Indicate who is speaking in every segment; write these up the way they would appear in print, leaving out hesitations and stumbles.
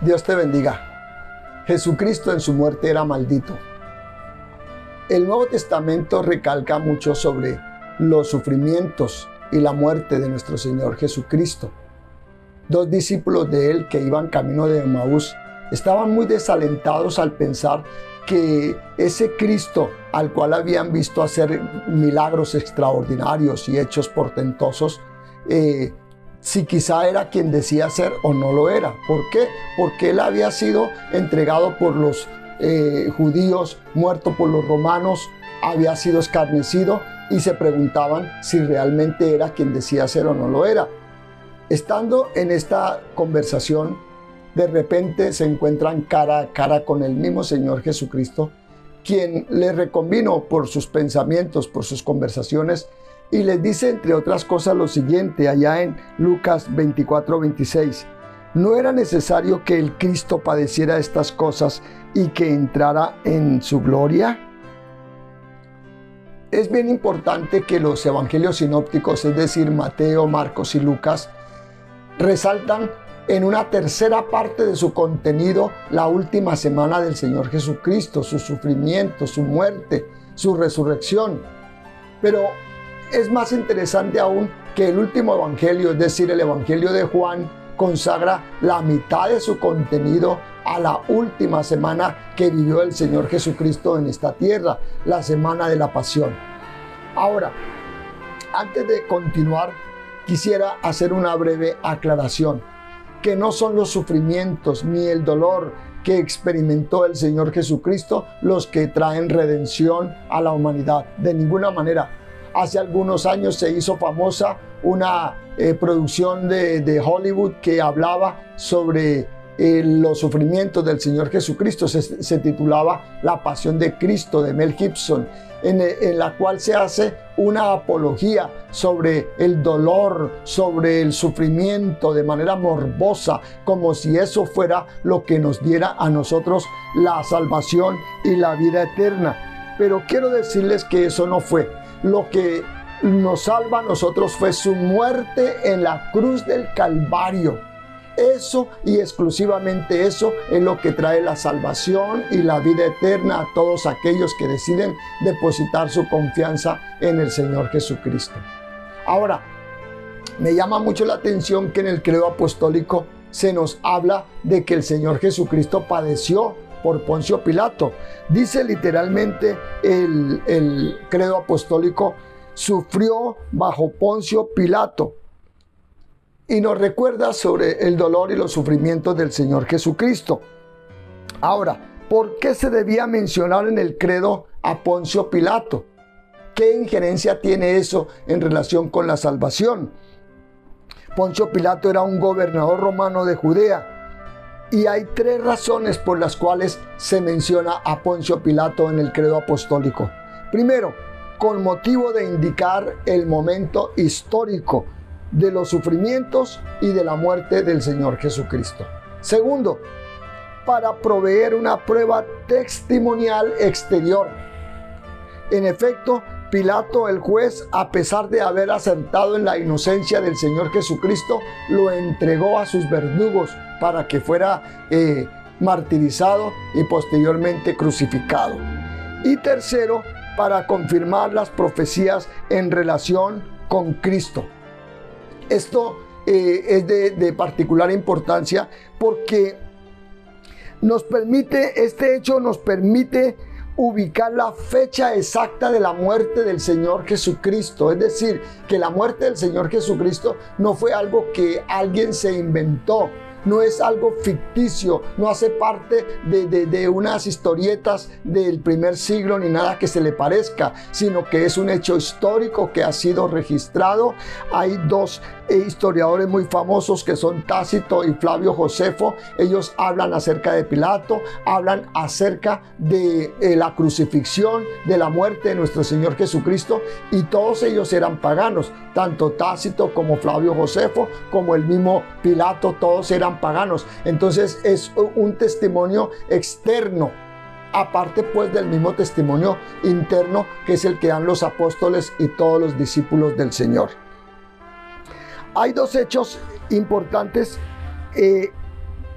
Speaker 1: Dios te bendiga. Jesucristo en su muerte era maldito. El Nuevo Testamento recalca mucho sobre los sufrimientos y la muerte de nuestro Señor Jesucristo. Dos discípulos de él que iban camino de Emaús estaban muy desalentados al pensar que ese Cristo al cual habían visto hacer milagros extraordinarios y hechos portentosos, si quizá era quien decía ser o no lo era. ¿Por qué? Porque él había sido entregado por los judíos, muerto por los romanos, había sido escarnecido y se preguntaban si realmente era quien decía ser o no lo era. Estando en esta conversación, de repente se encuentran cara a cara con el mismo Señor Jesucristo, quien les reconvino por sus pensamientos, por sus conversaciones, y les dice, entre otras cosas, lo siguiente, allá en Lucas 24:26. ¿No era necesario que el Cristo padeciera estas cosas y que entrara en su gloria? Es bien importante que los evangelios sinópticos, es decir, Mateo, Marcos y Lucas, resaltan en una tercera parte de su contenido la última semana del Señor Jesucristo, su sufrimiento, su muerte, su resurrección. Pero es más interesante aún que el último evangelio, es decir, el evangelio de Juan, consagra la mitad de su contenido a la última semana que vivió el Señor Jesucristo en esta tierra, la semana de la pasión. Ahora, antes de continuar, quisiera hacer una breve aclaración, que no son los sufrimientos ni el dolor que experimentó el Señor Jesucristo los que traen redención a la humanidad, de ninguna manera. Hace algunos años se hizo famosa una producción de Hollywood que hablaba sobre los sufrimientos del Señor Jesucristo. Se titulaba La Pasión de Cristo, de Mel Gibson, en la cual se hace una apología sobre el dolor, sobre el sufrimiento de manera morbosa, como si eso fuera lo que nos diera a nosotros la salvación y la vida eterna. Pero quiero decirles que eso no fue. Lo que nos salva a nosotros fue su muerte en la cruz del Calvario. Eso y exclusivamente eso es lo que trae la salvación y la vida eterna a todos aquellos que deciden depositar su confianza en el Señor Jesucristo. Ahora, me llama mucho la atención que en el credo apostólico se nos habla de que el Señor Jesucristo padeció por Poncio Pilato. Dice literalmente el credo apostólico: sufrió bajo Poncio Pilato. Y nos recuerda sobre el dolor y los sufrimientos del Señor Jesucristo. Ahora, ¿por qué se debía mencionar en el credo a Poncio Pilato? ¿Qué injerencia tiene eso en relación con la salvación? Poncio Pilato era un gobernador romano de Judea. Y hay tres razones por las cuales se menciona a Poncio Pilato en el credo apostólico. Primero, con motivo de indicar el momento histórico de los sufrimientos y de la muerte del Señor Jesucristo. Segundo, para proveer una prueba testimonial exterior. En efecto, Pilato, el juez, a pesar de haber acertado en la inocencia del Señor Jesucristo, lo entregó a sus verdugos para que fuera martirizado y posteriormente crucificado. Y tercero, para confirmar las profecías en relación con Cristo. Esto es de particular importancia porque este hecho nos permite ubicar la fecha exacta de la muerte del Señor Jesucristo. Es decir, que la muerte del Señor Jesucristo no fue algo que alguien se inventó, no es algo ficticio, no hace parte de unas historietas del primer siglo ni nada que se le parezca, sino que es un hecho histórico que ha sido registrado. Hay dos historiadores muy famosos que son Tácito y Flavio Josefo. Ellos hablan acerca de Pilato, hablan acerca de la crucifixión, de la muerte de nuestro Señor Jesucristo, y todos ellos eran paganos, tanto Tácito como Flavio Josefo, como el mismo Pilato, todos eran paganos. Entonces es un testimonio externo, aparte pues del mismo testimonio interno que es el que dan los apóstoles y todos los discípulos del Señor. Hay dos hechos importantes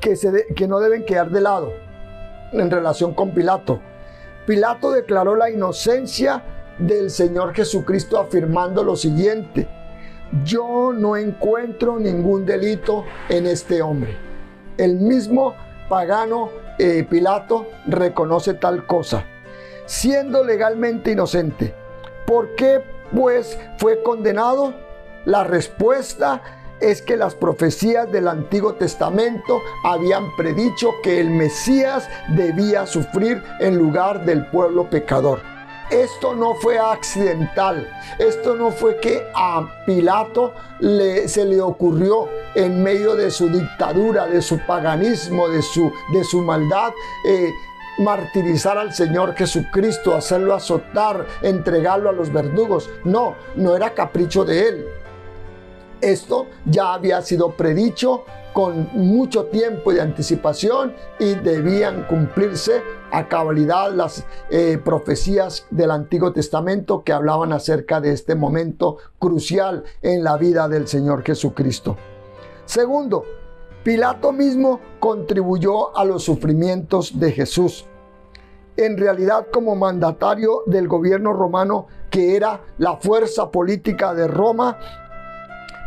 Speaker 1: que no deben quedar de lado en relación con Pilato. Pilato declaró la inocencia del Señor Jesucristo afirmando lo siguiente: yo no encuentro ningún delito en este hombre. El mismo pagano Pilato reconoce tal cosa, siendo legalmente inocente. ¿Por qué pues fue condenado? La respuesta es que las profecías del Antiguo Testamento habían predicho que el Mesías debía sufrir en lugar del pueblo pecador. Esto no fue accidental, esto no fue que a Pilato se le ocurrió en medio de su dictadura, de su paganismo, de su maldad, martirizar al Señor Jesucristo, hacerlo azotar, entregarlo a los verdugos. No era capricho de él. Esto ya había sido predicho con mucho tiempo de anticipación y debían cumplirse a cabalidad las profecías del Antiguo Testamento que hablaban acerca de este momento crucial en la vida del Señor Jesucristo. Segundo, Pilato mismo contribuyó a los sufrimientos de Jesús. En realidad, como mandatario del gobierno romano, que era la fuerza política de Roma,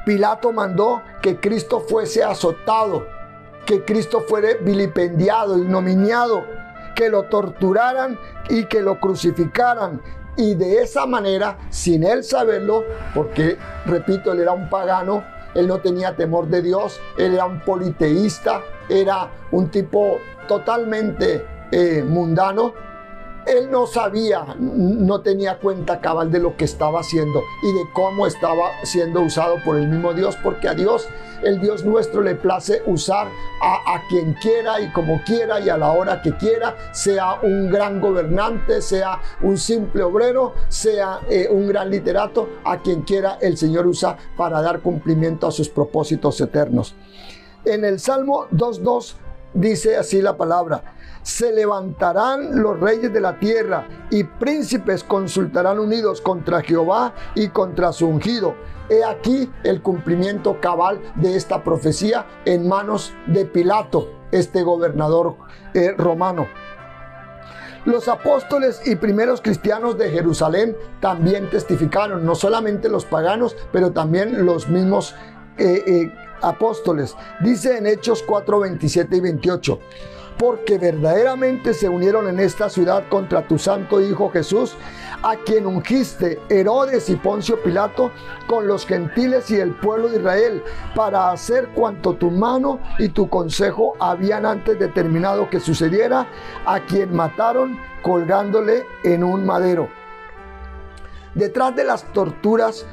Speaker 1: Pilato mandó que Cristo fuese azotado, que Cristo fuera vilipendiado, ignominiado, que lo torturaran y que lo crucificaran. Y de esa manera, sin él saberlo, porque, repito, él era un pagano, él no tenía temor de Dios, él era un politeísta, era un tipo totalmente mundano. Él no sabía, no tenía cuenta cabal de lo que estaba haciendo y de cómo estaba siendo usado por el mismo Dios, porque a Dios, el Dios nuestro, le place usar a quien quiera y como quiera y a la hora que quiera, sea un gran gobernante, sea un simple obrero, sea un gran literato, a quien quiera el Señor usa para dar cumplimiento a sus propósitos eternos. En el Salmo 2:2 dice así la palabra: se levantarán los reyes de la tierra y príncipes consultarán unidos contra Jehová y contra su ungido. He aquí el cumplimiento cabal de esta profecía en manos de Pilato, este gobernador romano. Los apóstoles y primeros cristianos de Jerusalén también testificaron, no solamente los paganos, pero también los mismos apóstoles. Dice en Hechos 4, 27 y 28: porque verdaderamente se unieron en esta ciudad contra tu santo Hijo Jesús, a quien ungiste Herodes y Poncio Pilato con los gentiles y el pueblo de Israel, para hacer cuanto tu mano y tu consejo habían antes determinado que sucediera, a quien mataron colgándole en un madero. Detrás de las torturas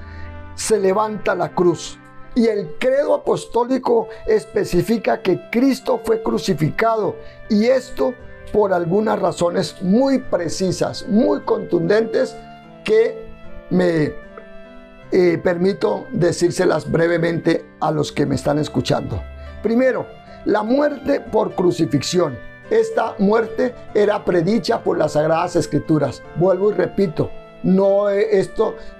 Speaker 1: se levanta la cruz. Y el credo apostólico especifica que Cristo fue crucificado, y esto por algunas razones muy precisas, muy contundentes, que me permito decírselas brevemente a los que me están escuchando. Primero, la muerte por crucifixión. Esta muerte era predicha por las Sagradas Escrituras. Vuelvo y repito, no,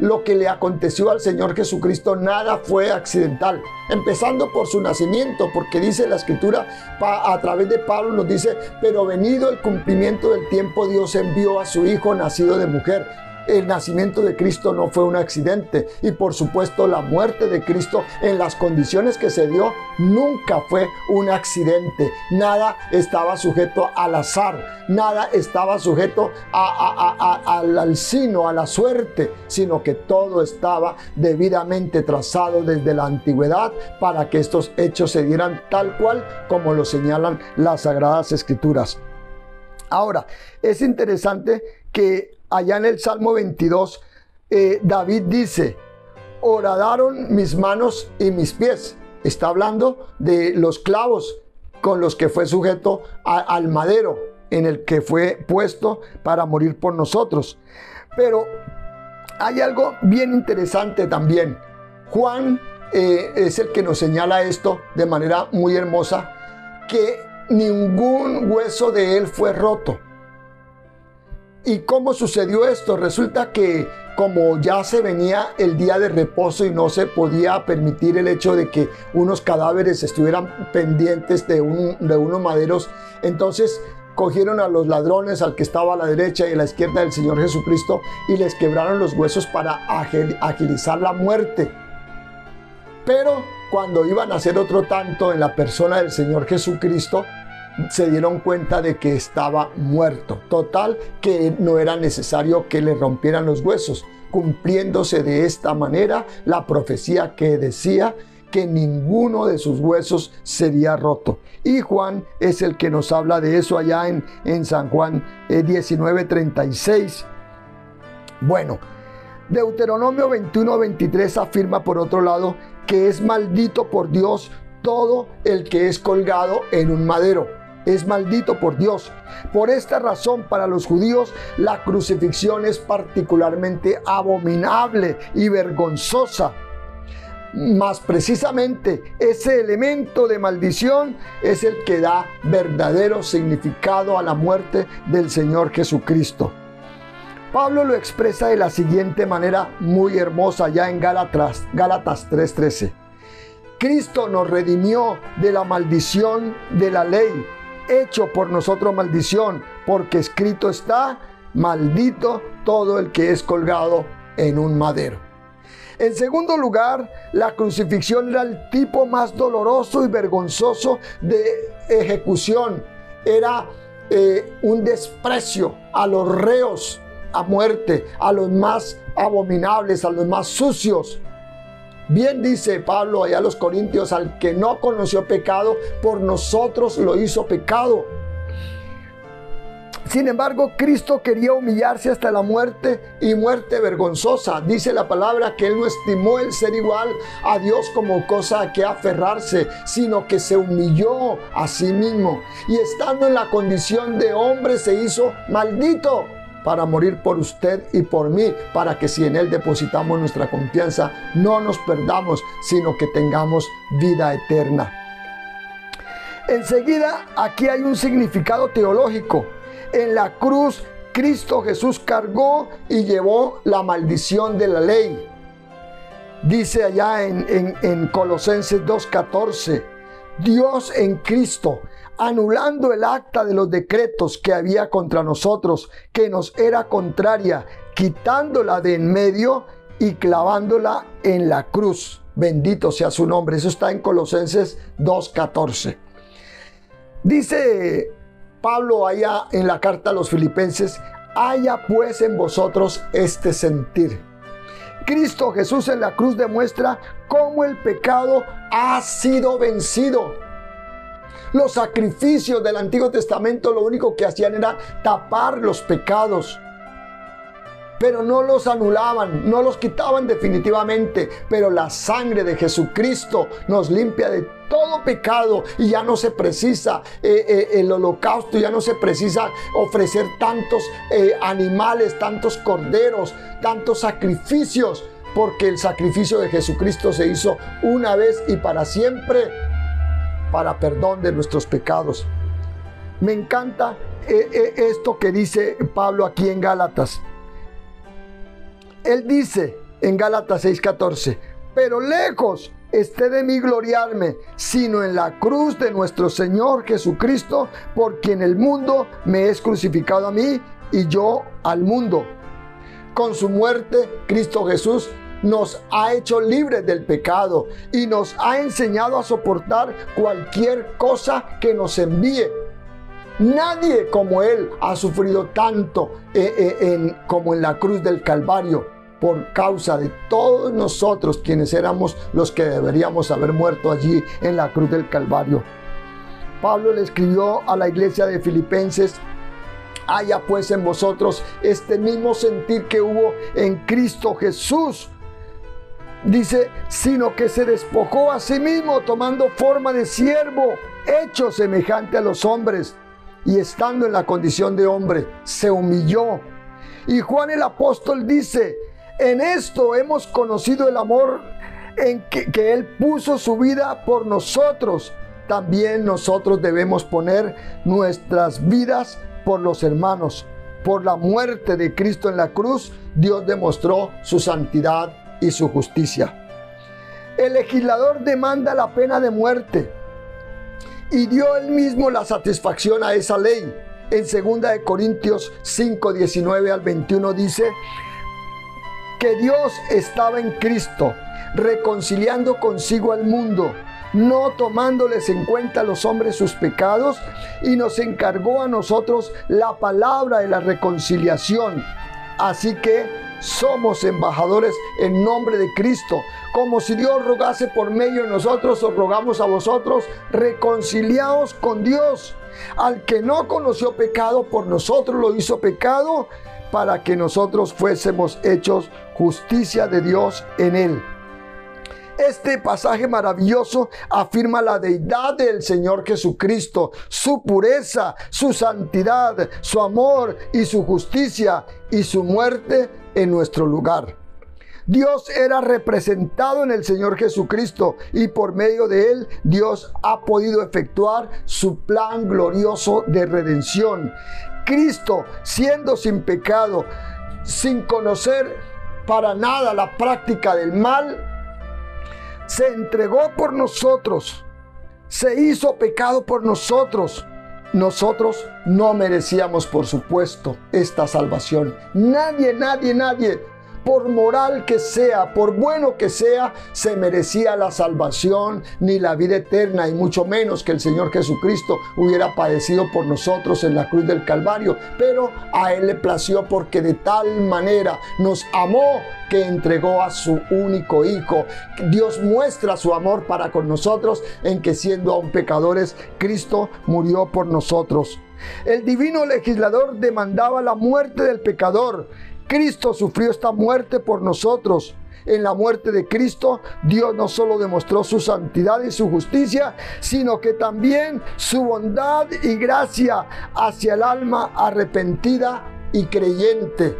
Speaker 1: lo que le aconteció al Señor Jesucristo, nada fue accidental, empezando por su nacimiento, porque dice la Escritura a través de Pablo, nos dice: pero venido el cumplimiento del tiempo, Dios envió a su Hijo nacido de mujer. El nacimiento de Cristo no fue un accidente, y por supuesto la muerte de Cristo en las condiciones que se dio nunca fue un accidente. Nada estaba sujeto al azar, nada estaba sujeto al sino, a la suerte, sino que todo estaba debidamente trazado desde la antigüedad para que estos hechos se dieran tal cual como lo señalan las Sagradas Escrituras. Ahora, es interesante que allá en el Salmo 22, David dice: horadaron mis manos y mis pies. Está hablando de los clavos con los que fue sujeto al madero en el que fue puesto para morir por nosotros. Pero hay algo bien interesante también. Juan es el que nos señala esto de manera muy hermosa, que ningún hueso de él fue roto. ¿Y cómo sucedió esto? Resulta que como ya se venía el día de reposo y no se podía permitir el hecho de que unos cadáveres estuvieran pendientes de unos maderos, entonces cogieron a los ladrones, al que estaba a la derecha y a la izquierda del Señor Jesucristo, y les quebraron los huesos para agilizar la muerte. Pero cuando iban a hacer otro tanto en la persona del Señor Jesucristo, se dieron cuenta de que estaba muerto. Total, que no era necesario que le rompieran los huesos, cumpliéndose de esta manera la profecía que decía que ninguno de sus huesos sería roto. Y Juan es el que nos habla de eso allá en San Juan 19:36. Bueno, Deuteronomio 21:23 afirma por otro lado que es maldito por Dios todo el que es colgado en un madero. Es maldito por Dios. Por esta razón, para los judíos, la crucifixión es particularmente abominable y vergonzosa. Más precisamente, ese elemento de maldición es el que da verdadero significado a la muerte del Señor Jesucristo. Pablo lo expresa de la siguiente manera muy hermosa ya en Gálatas 3:13. Cristo nos redimió de la maldición de la ley, hecho por nosotros maldición, porque escrito está: maldito todo el que es colgado en un madero. En segundo lugar, la crucifixión era el tipo más doloroso y vergonzoso de ejecución. Era un desprecio a los reos a muerte, a los más abominables, a los más sucios. Bien dice Pablo allá a los Corintios: al que no conoció pecado, por nosotros lo hizo pecado. Sin embargo, Cristo quería humillarse hasta la muerte, y muerte vergonzosa. Dice la palabra que Él no estimó el ser igual a Dios como cosa a que aferrarse, sino que se humilló a sí mismo. Y estando en la condición de hombre, se hizo maldito para morir por usted y por mí, para que si en Él depositamos nuestra confianza, no nos perdamos, sino que tengamos vida eterna. Enseguida, aquí hay un significado teológico. En la cruz, Cristo Jesús cargó y llevó la maldición de la ley. Dice allá en Colosenses 2:14, Dios en Cristo, anulando el acta de los decretos que había contra nosotros, que nos era contraria, quitándola de en medio y clavándola en la cruz. Bendito sea su nombre. Eso está en Colosenses 2:14. Dice Pablo allá en la carta a los Filipenses: haya pues en vosotros este sentir. Cristo Jesús en la cruz demuestra cómo el pecado ha sido vencido. Los sacrificios del Antiguo Testamento lo único que hacían era tapar los pecados, pero no los anulaban, no los quitaban definitivamente. Pero la sangre de Jesucristo nos limpia de todo pecado, y ya no se precisa el holocausto, ya no se precisa ofrecer tantos animales, tantos corderos, tantos sacrificios, porque el sacrificio de Jesucristo se hizo una vez y para siempre, para perdón de nuestros pecados. Me encanta esto que dice Pablo aquí en Gálatas. Él dice en Gálatas 6:14: pero lejos esté de mí gloriarme, sino en la cruz de nuestro Señor Jesucristo, por quien el mundo me es crucificado a mí y yo al mundo. Con su muerte, Cristo Jesús nos ha hecho libres del pecado y nos ha enseñado a soportar cualquier cosa que nos envíe. Nadie como Él ha sufrido tanto como en la cruz del Calvario, por causa de todos nosotros, quienes éramos los que deberíamos haber muerto allí en la cruz del Calvario. Pablo le escribió a la iglesia de Filipenses: haya pues en vosotros este mismo sentir que hubo en Cristo Jesús. Dice: sino que se despojó a sí mismo, tomando forma de siervo, hecho semejante a los hombres, y estando en la condición de hombre, se humilló. Y Juan el apóstol dice: en esto hemos conocido el amor en que Él puso su vida por nosotros. También nosotros debemos poner nuestras vidas por los hermanos. Por la muerte de Cristo en la cruz, Dios demostró su santidad y su justicia. El legislador demanda la pena de muerte y dio él mismo la satisfacción a esa ley. En 2 Corintios 5, 19 al 21 dice que Dios estaba en Cristo, reconciliando consigo al mundo, no tomándoles en cuenta a los hombres sus pecados, y nos encargó a nosotros la palabra de la reconciliación. Así que somos embajadores en nombre de Cristo. Como si Dios rogase por medio de nosotros, os rogamos a vosotros, reconciliaos con Dios. Al que no conoció pecado, por nosotros lo hizo pecado, para que nosotros fuésemos hechos justicia de Dios en él. Este pasaje maravilloso afirma la deidad del Señor Jesucristo, su pureza, su santidad, su amor y su justicia, y su muerte en nuestro lugar. Dios era representado en el Señor Jesucristo, y por medio de él Dios ha podido efectuar su plan glorioso de redención. Cristo, siendo sin pecado, sin conocer para nada la práctica del mal, se entregó por nosotros, se hizo pecado por nosotros. Nosotros no merecíamos, por supuesto, esta salvación. Nadie, por moral que sea, por bueno que sea, se merecía la salvación ni la vida eterna, y mucho menos que el Señor Jesucristo hubiera padecido por nosotros en la cruz del Calvario. Pero a él le plació, porque de tal manera nos amó que entregó a su único Hijo. Dios muestra su amor para con nosotros en que, siendo aún pecadores, Cristo murió por nosotros. El divino legislador demandaba la muerte del pecador. Cristo sufrió esta muerte por nosotros. En la muerte de Cristo, Dios no solo demostró su santidad y su justicia, sino que también su bondad y gracia hacia el alma arrepentida y creyente.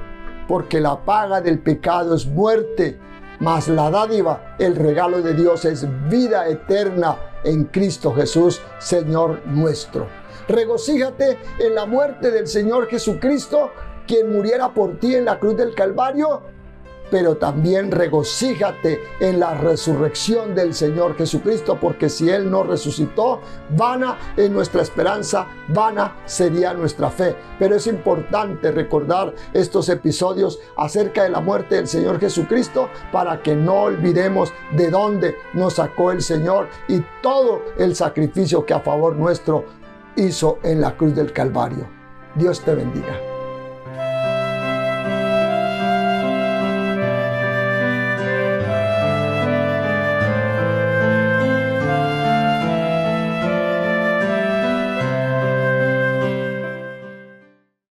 Speaker 1: Porque la paga del pecado es muerte, mas la dádiva, el regalo de Dios, es vida eterna en Cristo Jesús, Señor nuestro. Regocíjate en la muerte del Señor Jesucristo, quien muriera por ti en la cruz del Calvario, pero también regocíjate en la resurrección del Señor Jesucristo, porque si Él no resucitó, vana es nuestra esperanza, vana sería nuestra fe. Pero es importante recordar estos episodios acerca de la muerte del Señor Jesucristo, para que no olvidemos de dónde nos sacó el Señor y todo el sacrificio que a favor nuestro hizo en la cruz del Calvario. Dios te bendiga.